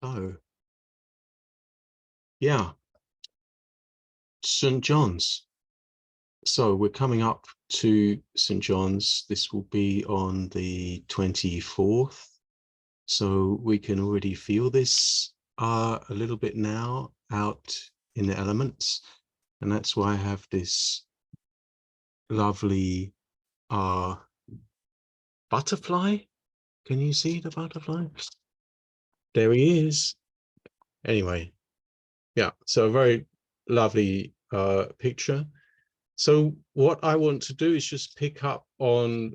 So, yeah, St. John's. So we're coming up to St. John's. This will be on the 24th. So we can already feel this a little bit now out in the elements. And that's why I have this lovely butterfly. Can you see the butterfly? There he is. Anyway, yeah, so a very lovely picture. So what I want to do is just pick up on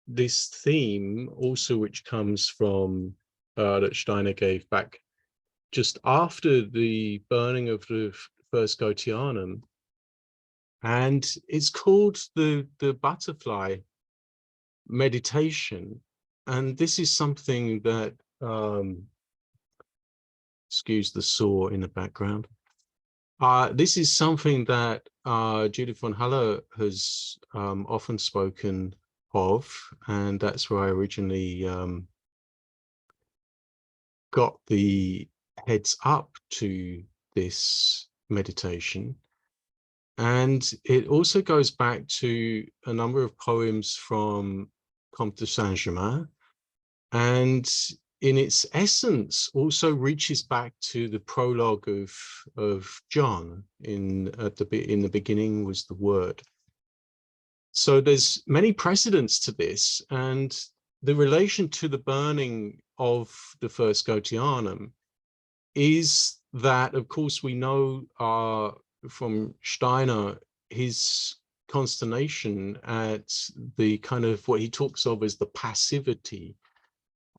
this theme also, which comes from that Steiner gave back just after the burning of the first Goetheanum. And it's called the butterfly meditation. And this is something that, excuse the saw in the background. This is something that Judith von Haller has often spoken of, and that's where I originally got the heads up to this meditation. And it also goes back to a number of poems from Comte de Saint-Germain, and in its essence also reaches back to the prologue of John. In the beginning was the Word. So there's many precedents to this, and the relation to the burning of the first Goetheanum is that, of course, we know from Steiner his consternation at the kind of what he talks of as the passivity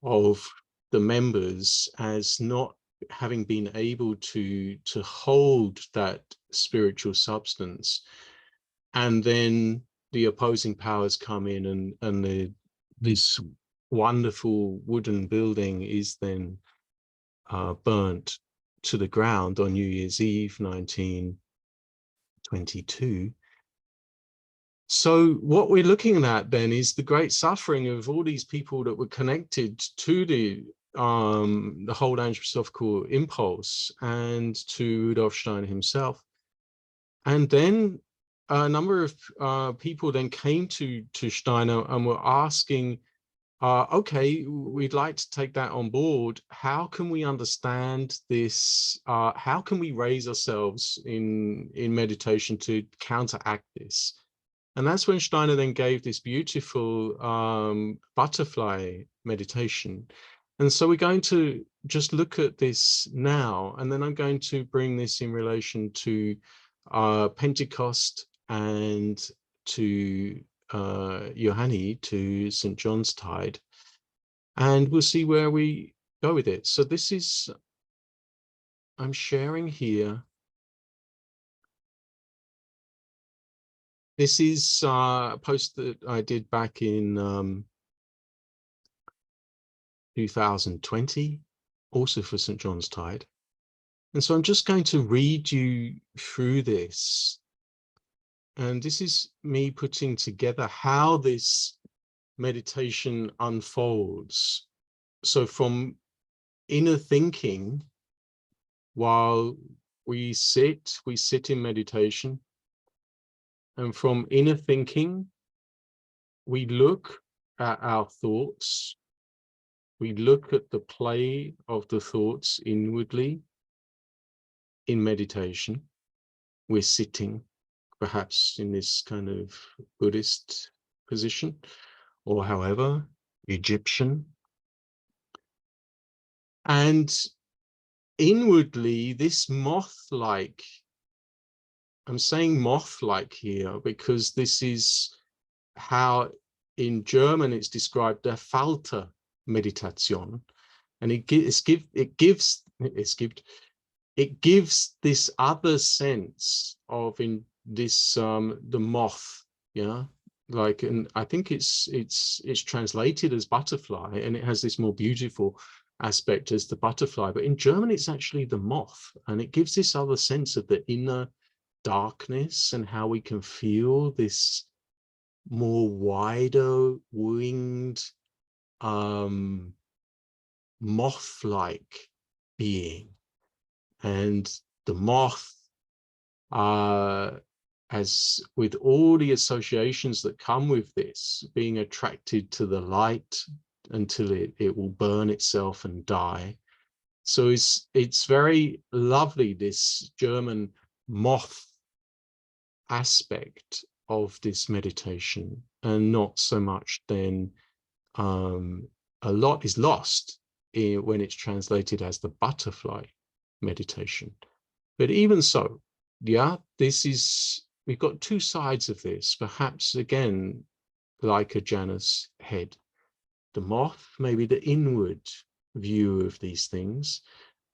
of the members as not having been able to hold that spiritual substance, and then the opposing powers come in, and this wonderful wooden building is then burnt to the ground on New Year's Eve 1922. So what we're looking at then is the great suffering of all these people that were connected to the whole anthroposophical impulse and to Rudolf Steiner himself. And then a number of people then came to Steiner and were asking, okay, we'd like to take that on board. How can we understand this? How can we raise ourselves in meditation to counteract this? And that's when Steiner then gave this beautiful butterfly meditation. And so we're going to just look at this now, and then I'm going to bring this in relation to Pentecost and to Johanni, to St. John's Tide, and we'll see where we go with it. So this is, I'm sharing here. This is a post that I did back in 2020, also for St. John's Tide. And so I'm just going to read you through this. And this is me putting together how this meditation unfolds. So from inner thinking, while we sit in meditation. And from inner thinking, we look at our thoughts. We look at the play of the thoughts inwardly in meditation. We're sitting, perhaps in this kind of Buddhist position, or however, Egyptian. And inwardly, this moth-like, I'm saying moth-like here because this is how in German it's described, der Falter meditation, and it gives this other sense of in this the moth, yeah, like, and I think it's translated as butterfly, and it has this more beautiful aspect as the butterfly, but in German it's actually the moth, and it gives this other sense of the inner darkness and how we can feel this more wider winged moth-like being. And the moth, as with all the associations that come with this, being attracted to the light until it will burn itself and die. So it's very lovely, this German moth aspect of this meditation, and not so much then a lot is lost when it's translated as the butterfly meditation. But even so, yeah, we've got two sides of this, perhaps again, like a Janus head. The moth, maybe the inward view of these things,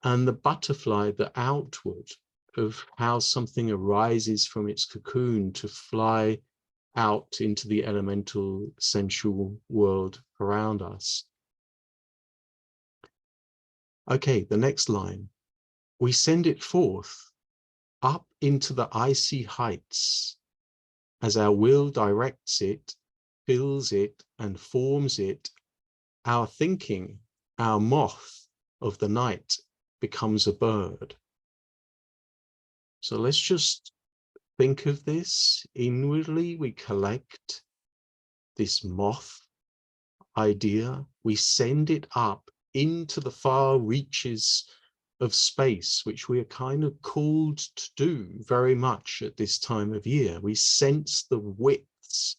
and the butterfly, the outward, of how something arises from its cocoon to fly out into the elemental sensual world around us. Okay, the next line. We send it forth up into the icy heights as our will directs it, fills it, and forms it. Our thinking, our moth of the night, becomes a bird. So let's just think of this inwardly. We collect this moth idea, we send it up into the far reaches of space, which we are kind of called to do very much at this time of year. We sense the widths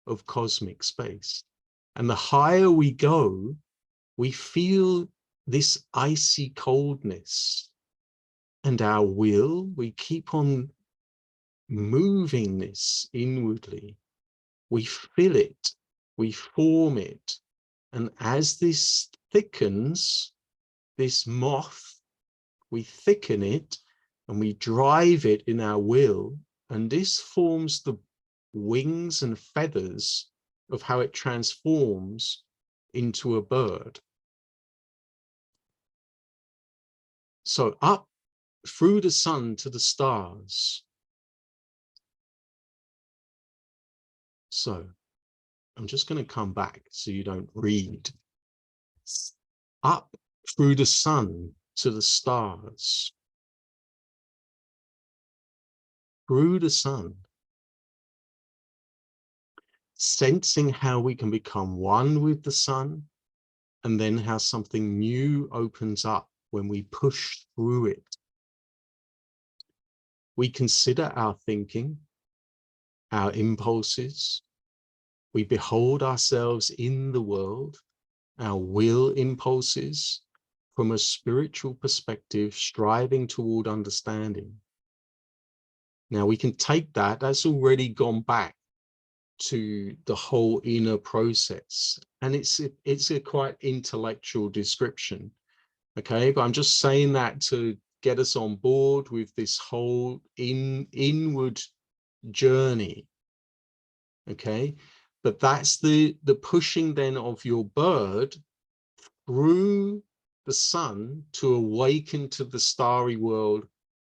of cosmic space. And the higher we go, we feel this icy coldness. And our will, we keep on moving this inwardly. We fill it, we form it. And as this thickens, this moth, we thicken it and we drive it in our will. And this forms the wings and feathers of how it transforms into a bird. So up through the sun to the stars. So I'm just going to come back so you don't read. Up through the sun to the stars. Through the sun. Sensing how we can become one with the sun, and then how something new opens up when we push through it. We consider our thinking, our impulses. We behold ourselves in the world, our will impulses, from a spiritual perspective, striving toward understanding. Now we can take that, that's already gone back to the whole inner process. And it's a quite intellectual description. Okay, but I'm just saying that to get us on board with this whole inward journey. Okay, but that's the pushing then of your bird through the sun to awaken to the starry world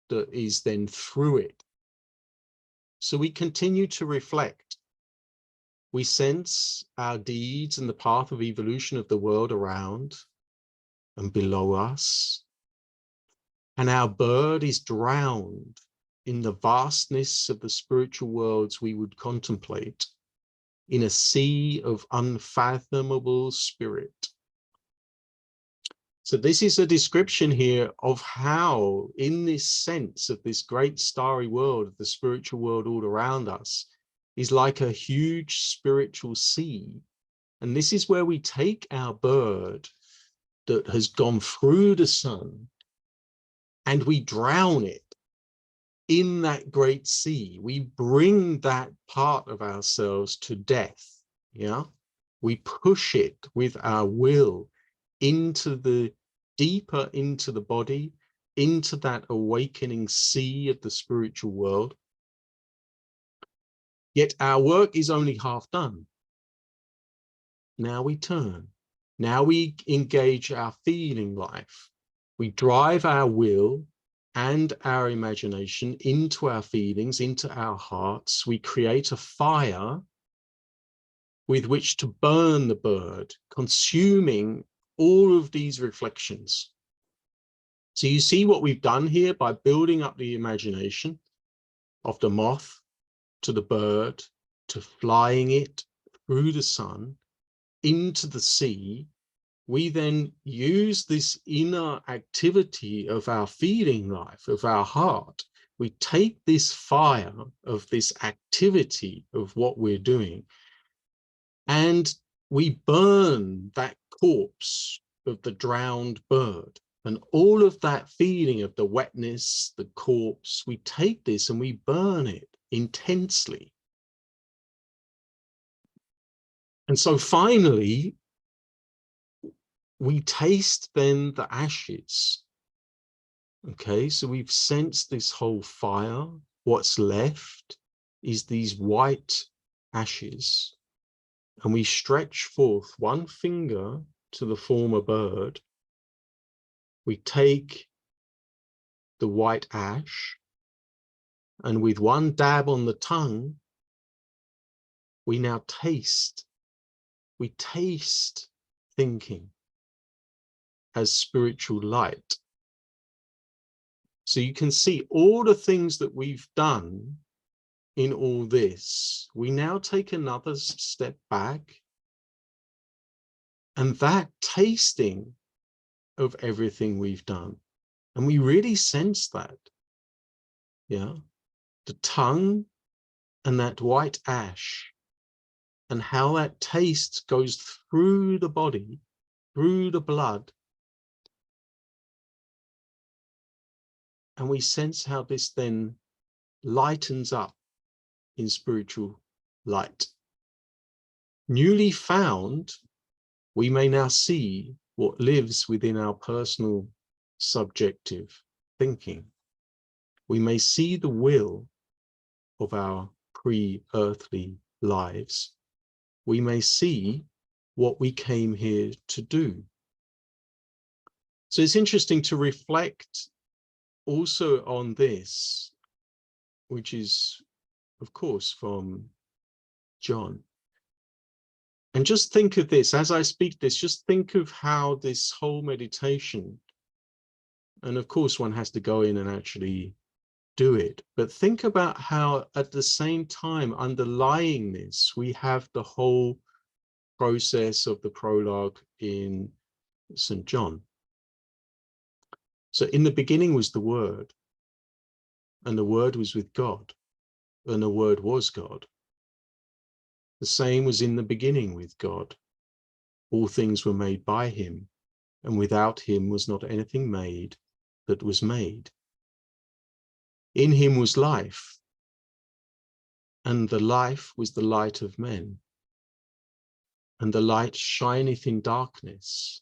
that is then through it. So we continue to reflect. We sense our deeds and the path of evolution of the world around and below us. And our bird is drowned in the vastness of the spiritual worlds we would contemplate, in a sea of unfathomable spirit. So this is a description here of how, in this sense of this great starry world, of the spiritual world all around us, is like a huge spiritual sea. And this is where we take our bird that has gone through the sun and we drown it in that great sea. We bring that part of ourselves to death. Yeah, we push it with our will into the deeper into the body, into that awakening sea of the spiritual world. Yet our work is only half done. Now we turn. Now we engage our feeling life. We drive our will and our imagination into our feelings, into our hearts. We create a fire with which to burn the bird, consuming all of these reflections. So you see what we've done here by building up the imagination of the moth to the bird, to flying it through the sun into the sea. We then use this inner activity of our feeling life, of our heart. We take this fire of this activity of what we're doing, and we burn that corpse of the drowned bird. And all of that feeling of the wetness, the corpse, we take this and we burn it intensely. And so finally, we taste then the ashes. Okay, so we've sensed this whole fire. What's left is these white ashes. And we stretch forth one finger to the former bird. We take the white ash, and with one dab on the tongue, we now taste. We taste thinking as spiritual light. So you can see all the things that we've done in all this. We now take another step back, and that tasting of everything we've done, and we really sense that, yeah, the tongue and that white ash, and how that taste goes through the body, through the blood, and we sense how this then lightens up in spiritual light. Newly found, we may now see what lives within our personal subjective thinking. We may see the will of our pre-earthly lives. We may see what we came here to do. So it's interesting to reflect also on this, which is, of course, from John. And just think of this, as I speak this, just think of how this whole meditation, and of course one has to go in and actually do it, but think about how at the same time underlying this, we have the whole process of the prologue in St. John. So in the beginning was the Word, and the Word was with God, and the Word was God. The same was in the beginning with God. All things were made by him, and without him was not anything made that was made. In him was life, and the life was the light of men. And the light shineth in darkness,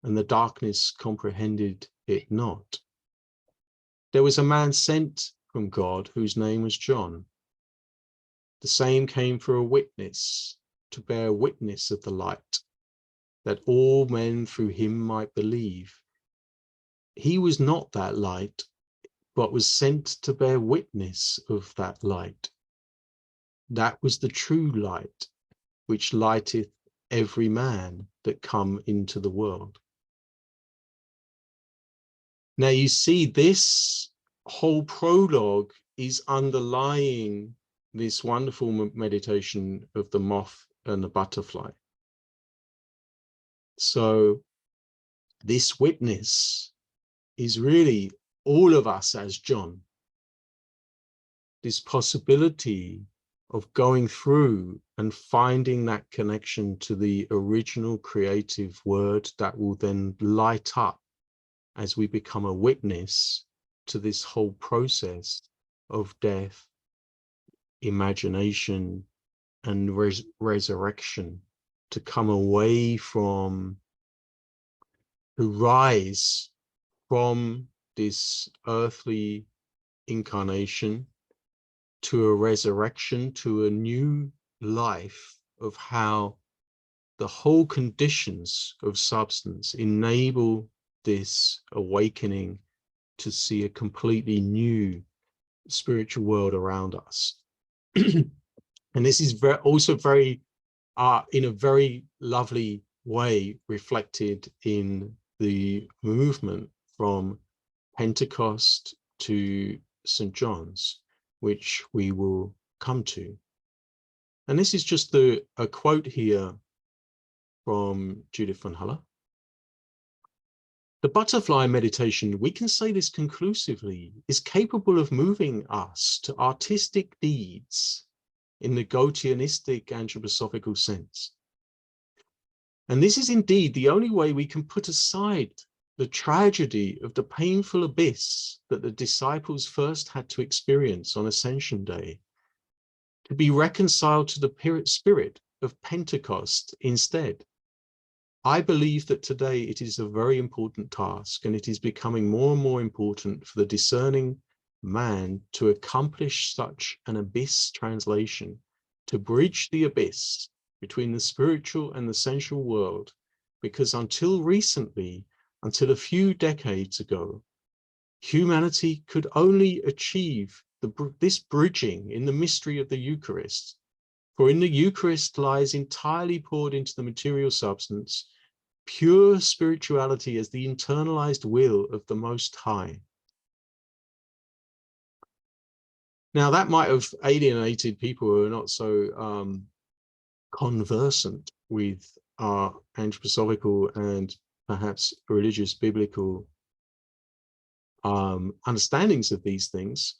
and the darkness comprehended it not. There was a man sent from God whose name was John. The same came for a witness, to bear witness of the light, that all men through him might believe. He was not that light, but was sent to bear witness of that light. That was the true light, which lighteth every man that come into the world. Now you see, this whole prologue is underlying this wonderful meditation of the moth and the butterfly. So this witness is really all of us as John. This possibility of going through and finding that connection to the original creative word that will then light up as we become a witness to this whole process of death, imagination, and resurrection, to come away from, to rise from this earthly incarnation to a resurrection, to a new life of how the whole conditions of substance enable this awakening to see a completely new spiritual world around us. And this is also very, in a very lovely way, reflected in the movement from Pentecost to St. John's, which we will come to. And this is just a quote here from Judith von Haller. The butterfly meditation, we can say this conclusively, is capable of moving us to artistic deeds in the Goetheanistic anthroposophical sense. And this is indeed the only way we can put aside the tragedy of the painful abyss that the disciples first had to experience on Ascension Day, to be reconciled to the spirit of Pentecost instead. I believe that today it is a very important task, and it is becoming more and more important for the discerning man to accomplish such an abyss translation, to bridge the abyss between the spiritual and the sensual world, because until recently, until a few decades ago, humanity could only achieve this bridging in the mystery of the Eucharist. For in the Eucharist lies entirely poured into the material substance pure spirituality as the internalized will of the Most High. Now, that might have alienated people who are not so conversant with our anthroposophical and perhaps religious biblical understandings of these things.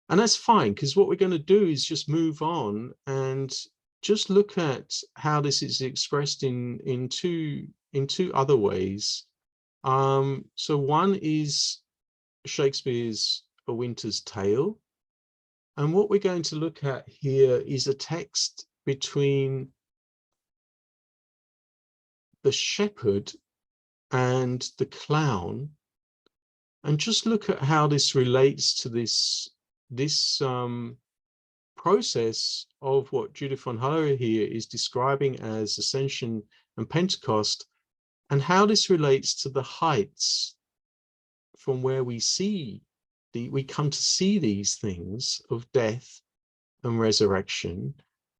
And that's fine, because what we're going to do is just move on and just look at how this is expressed in two other ways. So one is Shakespeare's A Winter's Tale. And what we're going to look at here is a text between the shepherd and the clown, and just look at how this relates to this process of what Judith von Haller here is describing as Ascension and Pentecost, and how this relates to the heights from where we come to see these things of death and resurrection,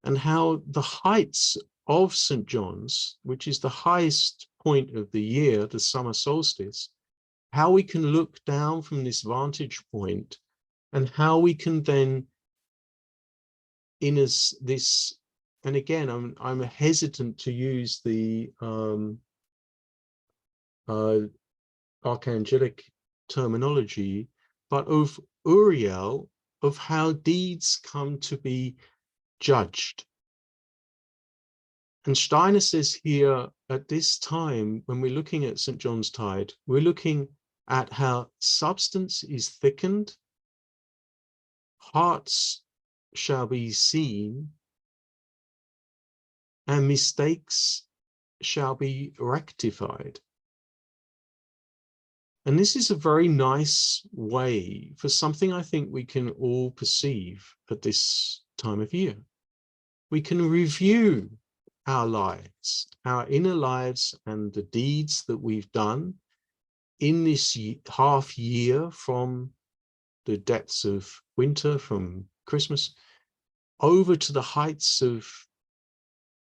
and how the heights of St. John's, which is the highest point of the year, the summer solstice, how we can look down from this vantage point, and how we can then, in this, and again, I'm hesitant to use the archangelic terminology, but of Uriel, of how deeds come to be judged. And Steiner says here, at this time, when we're looking at St. John's Tide, we're looking at how substance is thickened, hearts shall be seen, and mistakes shall be rectified. And this is a very nice way for something I think we can all perceive at this time of year. We can review our lives, our inner lives, and the deeds that we've done in this half year from the depths of winter, from Christmas, over to the heights of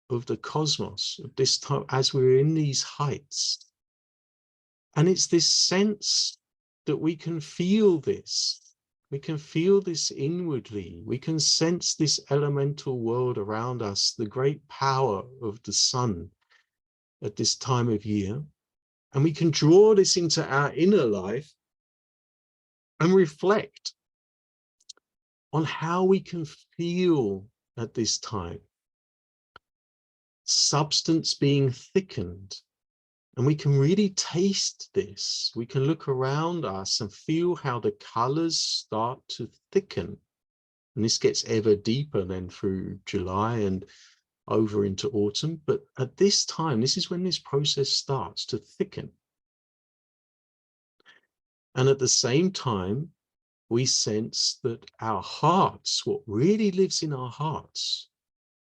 the cosmos, of this time, as we're in these heights. And it's this sense that we can feel this. We can feel this inwardly. We can sense this elemental world around us, the great power of the sun at this time of year. And we can draw this into our inner life and reflect on how we can feel at this time. Substance being thickened. And we can really taste this. We can look around us and feel how the colors start to thicken. And this gets ever deeper then through July and over into autumn. But at this time, this is when this process starts to thicken. And at the same time, we sense that our hearts, what really lives in our hearts,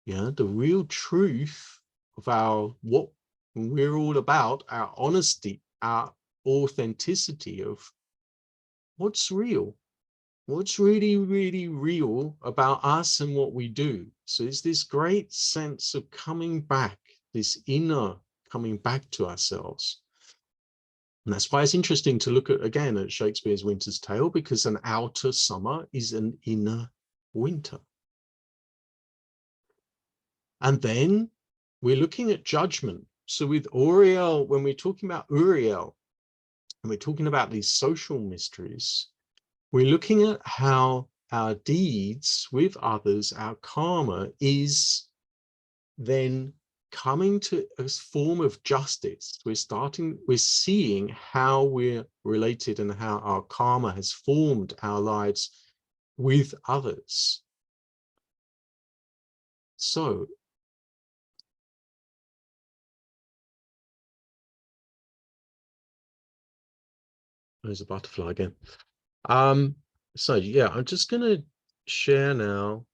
the real truth of what we're all about, our honesty, our authenticity of what's real, what's really, really real about us and what we do. So it's this great sense of coming back, this inner coming back to ourselves. And that's why it's interesting to look at, again, at Shakespeare's Winter's Tale, because an outer summer is an inner winter. And then we're looking at judgment. So with Uriel, when we're talking about Uriel, and we're talking about these social mysteries, we're looking at how our deeds with others, our karma, is then coming to a form of justice. We're seeing how we're related and how our karma has formed our lives with others. So there's a butterfly again. So yeah, I'm just going to share now.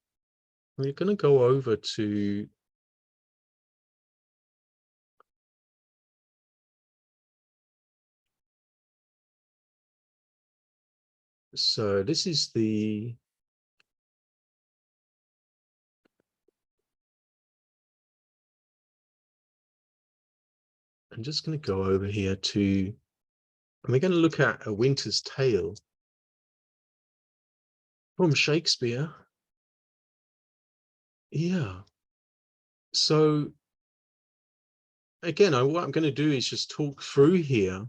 We're going to go over to so this is the I'm just going to go over here to, and we're going to look at A Winter's Tale from Shakespeare. Yeah. So again, what I'm going to do is just talk through here.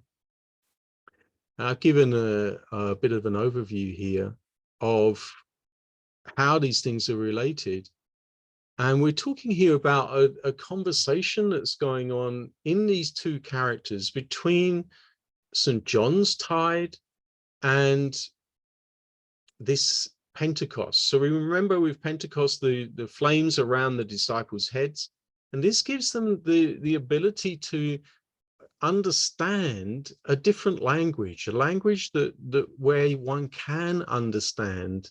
I've given a bit of an overview here of how these things are related. And we're talking here about a conversation that's going on in these two characters between St. John's Tide and this Pentecost. So we remember with Pentecost, the flames around the disciples' heads, and this gives them the ability to understand a different language, a language that where one can understand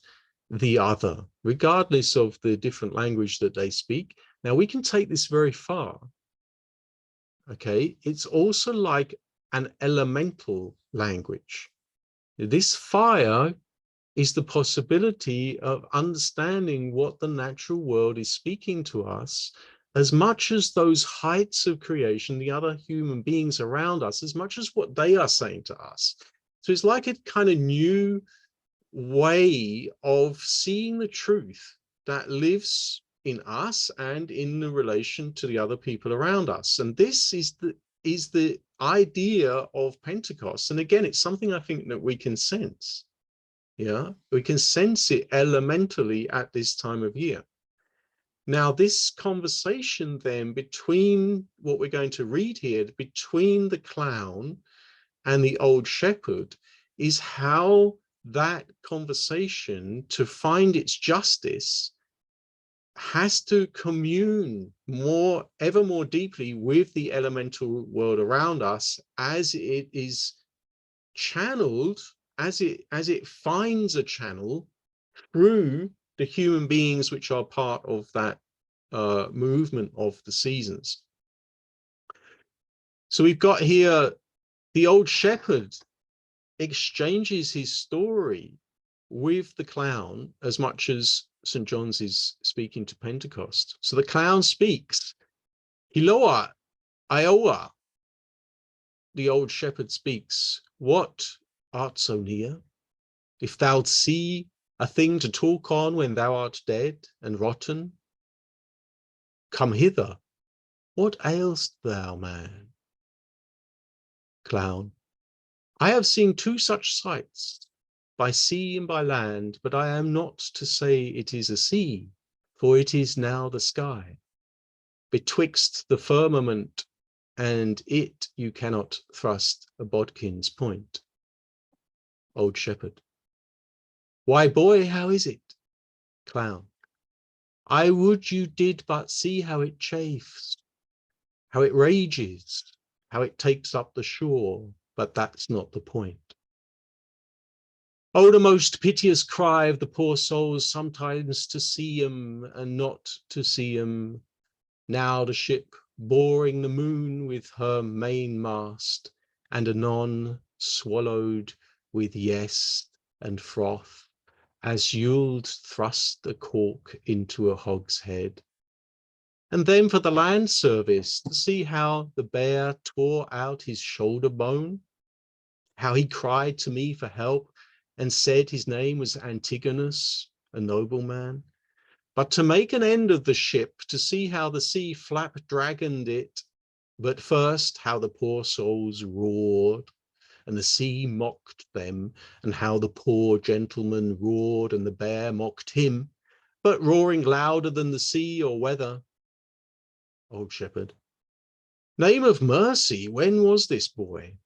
the other, regardless of the different language that they speak. Now we can take this very far. Okay, it's also like an elemental language. This fire is the possibility of understanding what the natural world is speaking to us, as much as those heights of creation, the other human beings around us, as much as what they are saying to us. So it's like a kind of new way of seeing the truth that lives in us and in the relation to the other people around us. And this is the idea of Pentecost. And again, it's something I think that we can sense. Yeah, we can sense it elementally at this time of year. Now, this conversation then between what we're going to read here, between the clown and the old shepherd, is how that conversation, to find its justice, has to commune ever more deeply with the elemental world around us, as it is channeled, as it finds a channel through the human beings which are part of that movement of the seasons. So we've got here the old shepherd exchanges his story with the clown as much as St. John's is speaking to Pentecost. So the clown speaks, Hiloa, Iowa. The old shepherd speaks, what art so near? If thou'lt see a thing to talk on when thou art dead and rotten, come hither. What ailst thou, man? Clown, I have seen two such sights, by sea and by land, but I am not to say it is a sea, for it is now the sky. Betwixt the firmament and it you cannot thrust a bodkin's point. Old shepherd, why, boy, how is it? Clown, I would you did but see how it chafes, how it rages, how it takes up the shore, but that's not the point. Oh, the most piteous cry of the poor souls, sometimes to see 'em and not to see 'em. Now the ship boring the moon with her mainmast, and anon swallowed with yest and froth, as you'ld thrust a cork into a hogshead. And then for the land service, to see how the bear tore out his shoulder bone, how he cried to me for help and said his name was Antigonus, a nobleman. But to make an end of the ship, to see how the sea flap-dragoned it, but first how the poor souls roared, and the sea mocked them, and how the poor gentleman roared, and the bear mocked him, but roaring louder than the sea or weather. Old Shepherd. Name of mercy, when was this, boy?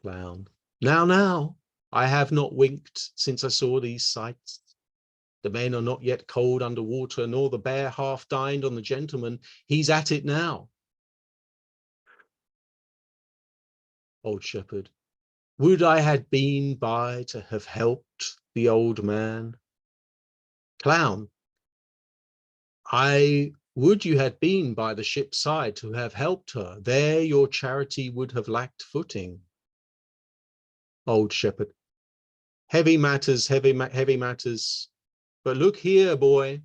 Clown. Now, I have not winked since I saw these sights. The men are not yet cold under water, nor the bear half dined on the gentleman. He's at it now. Old Shepherd. Would I had been by to have helped the old man. Clown. I would you had been by the ship's side to have helped her. There your charity would have lacked footing. Old Shepherd. Heavy matters, heavy matters. But look here, boy,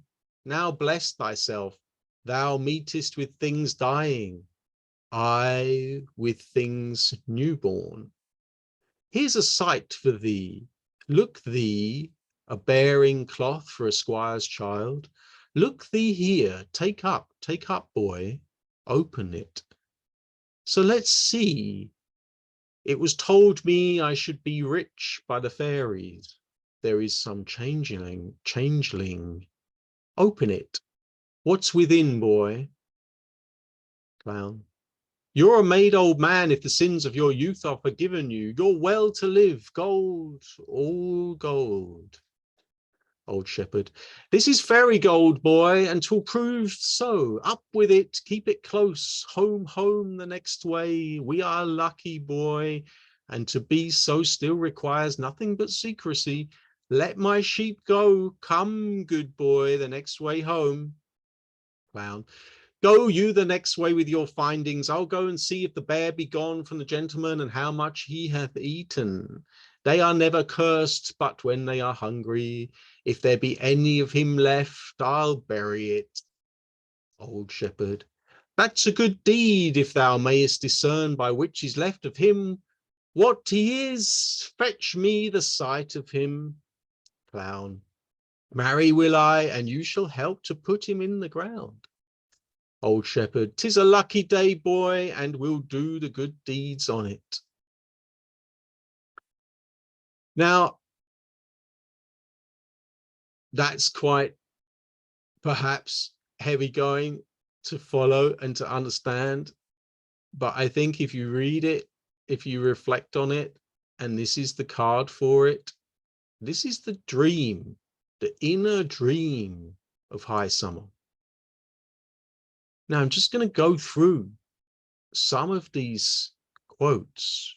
now bless thyself. Thou meetest with things dying, I with things newborn. Here's a sight for thee. Look thee, a bearing cloth for a squire's child. Look thee here, take up, boy, open it. So let's see. It was told me I should be rich by the fairies. There is some changeling. Open it. What's within, boy? Clown. You're a made old man if the sins of your youth are forgiven you. You're well to live. Gold, all gold. Old Shepherd. This is fairy gold, boy, and 'twill prove so. Up with it, keep it close. Home, home the next way. We are lucky, boy, and to be so still requires nothing but secrecy. Let my sheep go. Come, good boy, the next way home. Clown. Go you the next way with your findings. I'll go and see if the bear be gone from the gentleman and how much he hath eaten. They are never cursed but when they are hungry. If there be any of him left, I'll bury it. Old Shepherd. That's a good deed, if thou mayest discern by which is left of him what he is. Fetch me the sight of him. Clown. Marry will I, and you shall help to put him in the ground. Old Shepherd. 'Tis a lucky day, boy, and we'll do the good deeds on it. Now, that's quite perhaps heavy going to follow and to understand. But I think if you read it, if you reflect on it, and this is the card for it, this is the dream, the inner dream of high summer. Now, I'm just going to go through some of these quotes.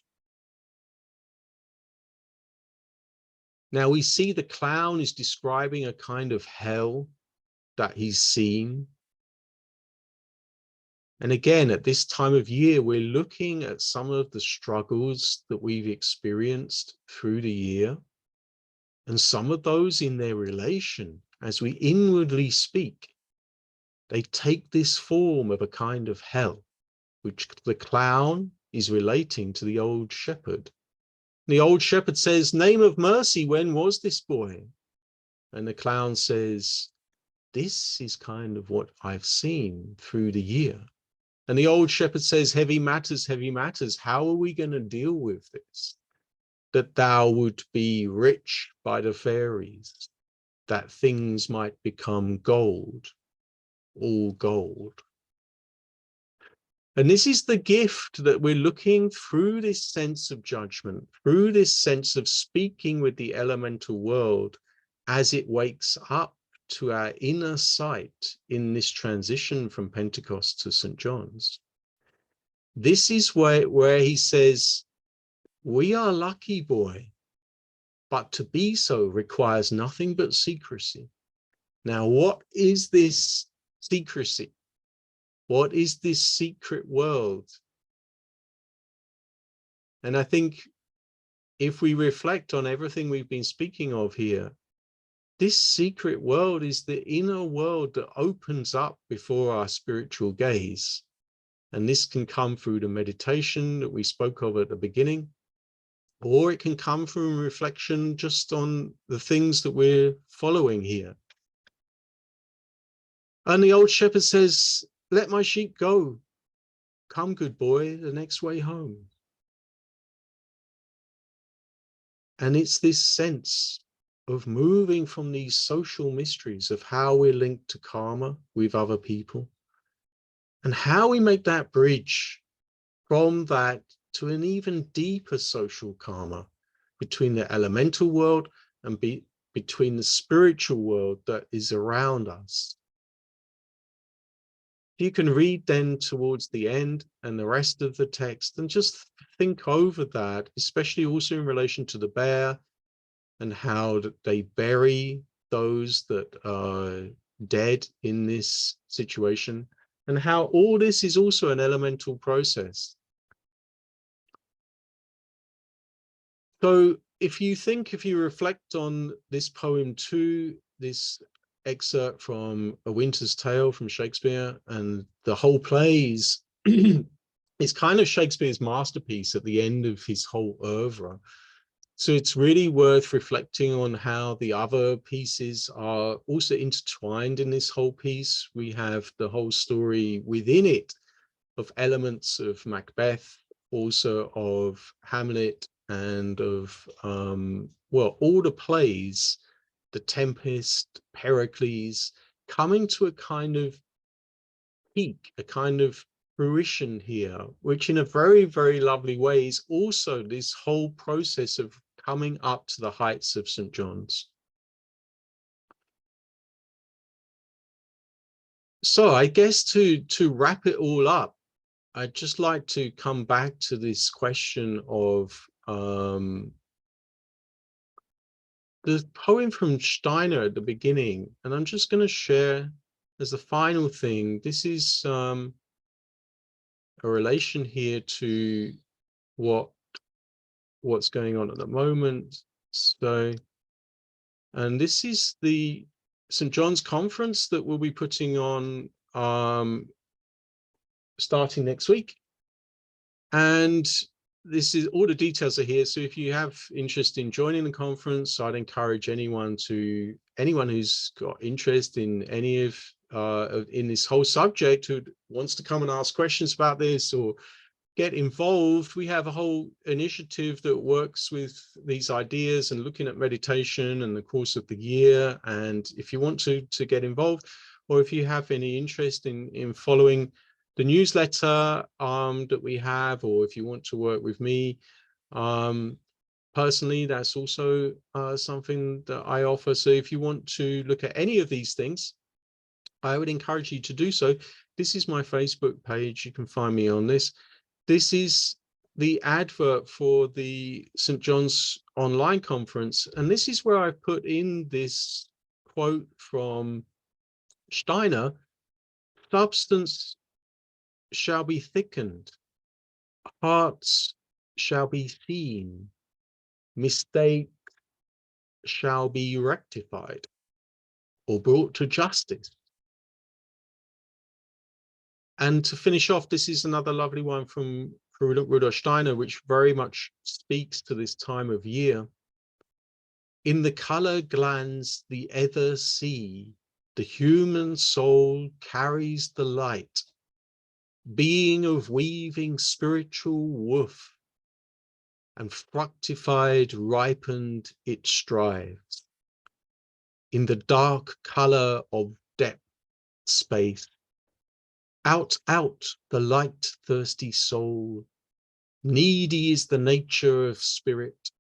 Now, we see the clown is describing a kind of hell that he's seen. And again, at this time of year, we're looking at some of the struggles that we've experienced through the year, and some of those in their relation, as we inwardly speak, they take this form of a kind of hell, which the clown is relating to the old shepherd. The old shepherd says, name of mercy, when was this, boy? And the clown says, this is kind of what I've seen through the year. And the old shepherd says, heavy matters, how are we going to deal with this? That thou would be rich by the fairies, that things might become gold, all gold. And this is the gift that we're looking through this sense of judgment, through this sense of speaking with the elemental world as it wakes up to our inner sight in this transition from Pentecost to St. John's. This is where he says, we are lucky, boy, but to be so requires nothing but secrecy. Now, what is this secrecy? What is this secret world? And I think if we reflect on everything we've been speaking of here, this secret world is the inner world that opens up before our spiritual gaze. And this can come through the meditation that we spoke of at the beginning. or it can come from reflection just on the things that we're following here. And the old shepherd says, let my sheep go. Come, good boy, the next way home. And it's this sense of moving from these social mysteries of how we're linked to karma with other people, and how we make that bridge from that to an even deeper social karma between the elemental world and between the spiritual world that is around us. You can read then towards the end and the rest of the text and just think over that, especially also in relation to the bear and how they bury those that are dead in this situation, and how all this is also an elemental process. So if you reflect on this poem too, this excerpt from A Winter's Tale from Shakespeare, and the whole plays, it's kind of Shakespeare's masterpiece at the end of his whole oeuvre. So it's really worth reflecting on how the other pieces are also intertwined in this whole piece. We have the whole story within it of elements of Macbeth, also of Hamlet, and of, well, all the plays, The Tempest, Pericles, coming to a kind of peak, a kind of fruition here, which in a very, very lovely way is also this whole process of coming up to the heights of St. John's. So I guess to wrap it all up, I'd just like to come back to this question of the poem from Steiner at the beginning, and I'm just going to share as a final thing. This is a relation here to what's going on at the moment. So, and this is the St. John's conference that we'll be putting on starting next week. And this is all the details are here. So if you have interest in joining the conference, I'd encourage anyone who's got interest in any of in this whole subject, who wants to come and ask questions about this or get involved. We have a whole initiative that works with these ideas and looking at meditation in the course of the year. And if you want to get involved, or if you have any interest in following the newsletter that we have, or if you want to work with me personally, that's also something that I offer. So if you want to look at any of these things, I would encourage you to do so. This is my Facebook page. You can find me on this. This is the advert for the St. John's online conference. And this is where I've put in this quote from Steiner: substance shall be thickened, hearts shall be seen, mistakes shall be rectified or brought to justice. And to finish off, this is another lovely one from Rudolf Steiner, which very much speaks to this time of year. In the color glanz the ether sea, the human soul carries the light, being of weaving spiritual woof, and fructified, ripened it strives. In the dark color of depth space, out the light thirsty soul, needy is the nature of spirit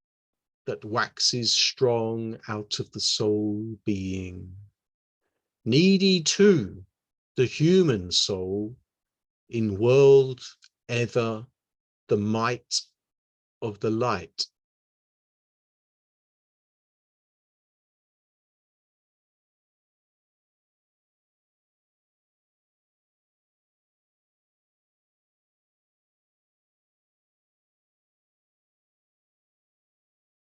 that waxes strong out of the soul being. Needy too, the human soul, in world ever the might of the light